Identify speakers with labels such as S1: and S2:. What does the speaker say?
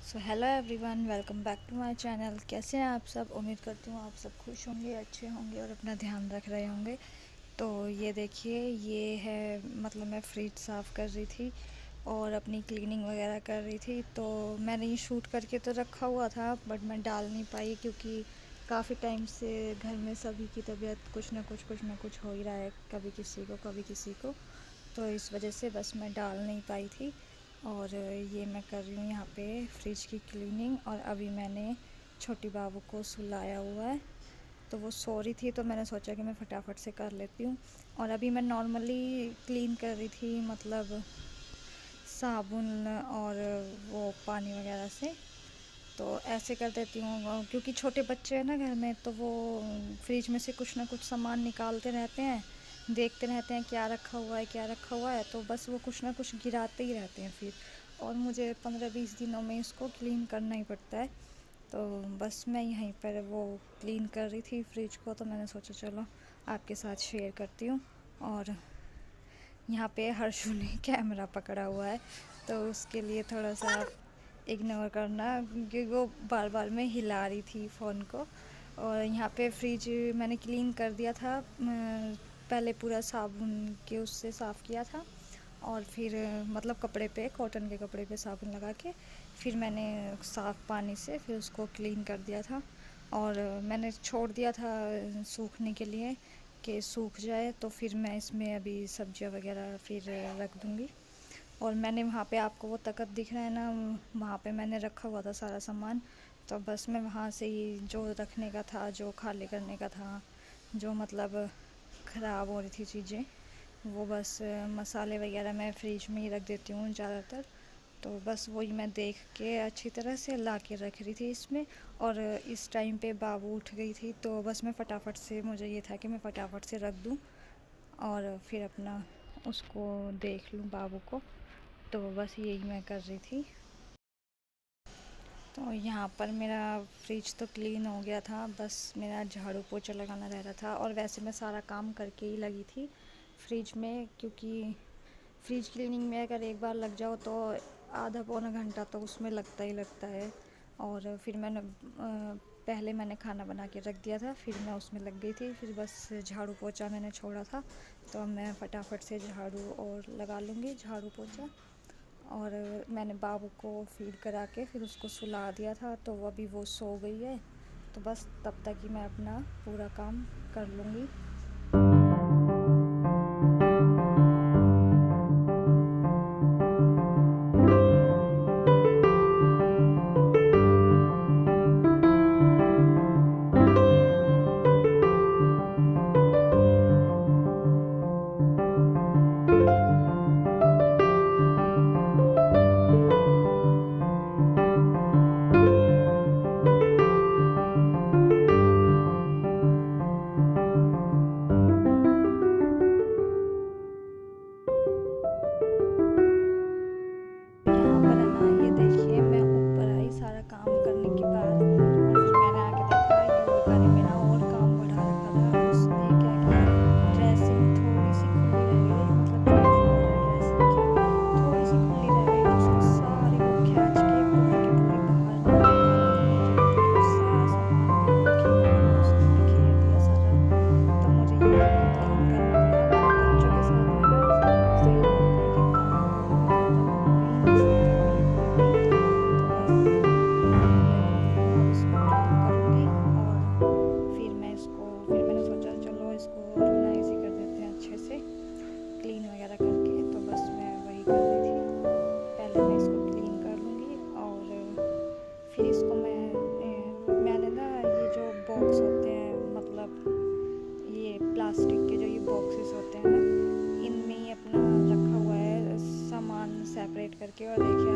S1: So hello everyone, welcome back to my channel. कैसे हैं आप सब? उम्मीद करती हूँ आप सब खुश होंगे, अच्छे होंगे और अपना ध्यान रख रहे होंगे। तो ये देखिए, ये है मतलब मैं फ्रिज साफ़ कर रही थी और अपनी क्लीनिंग वगैरह कर रही थी। तो मैंने ये शूट करके तो रखा हुआ था, बट मैं डाल नहीं पाई क्योंकि काफ़ी टाइम से घर में सभी की तबीयत कुछ ना कुछ हो ही रहा है, कभी किसी को कभी किसी को। तो इस वजह से बस मैं डाल नहीं पाई थी। और ये मैं कर रही हूँ यहाँ पे फ्रिज की क्लीनिंग। और अभी मैंने छोटी बाबू को सुलाया हुआ है, तो वो सो रही थी, तो मैंने सोचा कि मैं फटाफट से कर लेती हूँ। और अभी मैं नॉर्मली क्लीन कर रही थी, मतलब साबुन और वो पानी वगैरह से। तो ऐसे कर देती हूँ क्योंकि छोटे बच्चे हैं ना घर में, तो वो फ्रिज में से कुछ ना कुछ सामान निकालते रहते हैं, देखते रहते हैं क्या रखा हुआ है क्या रखा हुआ है, तो बस वो कुछ ना कुछ गिराते ही रहते हैं फिर। और मुझे 15-20 दिनों में इसको क्लीन करना ही पड़ता है। तो बस मैं यहीं पर वो क्लीन कर रही थी फ्रिज को, तो मैंने सोचा चलो आपके साथ शेयर करती हूँ। और यहाँ पे हर्षु ने कैमरा पकड़ा हुआ है, तो उसके लिए थोड़ा सा आप इग्नोर करना क्योंकि वो बार बार में हिला रही थी फ़ोन को। और यहाँ पे फ्रिज मैंने क्लीन कर दिया था, पहले पूरा साबुन के उससे साफ़ किया था और फिर मतलब कपड़े पे, कॉटन के कपड़े पे साबुन लगा के फिर मैंने साफ़ पानी से फिर उसको क्लीन कर दिया था। और मैंने छोड़ दिया था सूखने के लिए कि सूख जाए, तो फिर मैं इसमें अभी सब्जियां वगैरह फिर रख दूँगी। और मैंने वहाँ पे, आपको वो तखत दिख रहा है ना, वहाँ पे मैंने रखा हुआ था सारा सामान। तो बस मैं वहाँ से ही जो रखने का था, जो खाली करने का था, जो मतलब ख़राब हो रही थी चीज़ें, वो बस मसाले वगैरह मैं फ्रिज में ही रख देती हूँ ज़्यादातर। तो बस वही मैं देख के अच्छी तरह से ला के रख रही थी इसमें। और इस टाइम पे बाबू उठ गई थी, तो बस मैं फटाफट से, मुझे ये था कि मैं फटाफट से रख दूँ और फिर अपना उसको देख लूँ बाबू को। तो बस यही मैं कर रही थी। तो यहाँ पर मेरा फ्रिज तो क्लीन हो गया था, बस मेरा झाड़ू पोछा लगाना रह रहा था। और वैसे मैं सारा काम करके ही लगी थी फ्रिज में, क्योंकि फ्रिज क्लीनिंग में अगर एक बार लग जाओ तो आधा पौना घंटा तो उसमें लगता ही लगता है। और फिर मैंने पहले मैंने खाना बना के रख दिया था, फिर मैं उसमें लग गई थी, फिर बस झाड़ू पोछा मैंने छोड़ा था। तो अब मैं फटाफट से झाड़ू और लगा लूँगी, झाड़ू पोछा। और मैंने बाबू को फीड करा के फिर उसको सुला दिया था, तो अभी वो सो गई है। तो बस तब तक ही मैं अपना पूरा काम कर लूँगी। यहाँ पर है ना, ये देखिए, मैं ऊपर आई सारा काम करने के बाद, और फिर मैंने आके देखा युविका ने मेरा और काम बढ़ा रखा था। उसने क्या किया, ड्रेसिंग थोड़ी सी खुली रह गई, मतलब जो ड्रॉर है ड्रेसिंग के थोड़ी सी खुली रह गई, तो उसने सारी को खींच के पूरी की पूरी बाहर निकाल दी नीचे। और सारा सामान बिल्कुल खिलौना में उसने बिखेर दिया सारा। तो मुझे ये अभी क्लीन करना पड़ा, मतलब बच्चों के साथ में ना ऐसा ही होता है कि काम पूरा ख़त्म हो ही नहीं सकता बिल्कुल भी। तो बस यहीं पे लगी हुई हूँ, अब इसको क्लीन करूँगी। और फिर मैंने सोचा चलो इसको ऑर्गेनाइज ही कर देते हैं अच्छे से, क्लीन वगैरह करके। तो बस मैं वही कर रही थी, पहले मैं इसको क्लीन कर लूँगी और फिर इसको मैंने ना ये जो बॉक्स होते हैं, मतलब ये प्लास्टिक के जो ये बॉक्सेस होते हैं ना, इनमें ही अपना रखा हुआ है सामान सेपरेट करके। और देखिए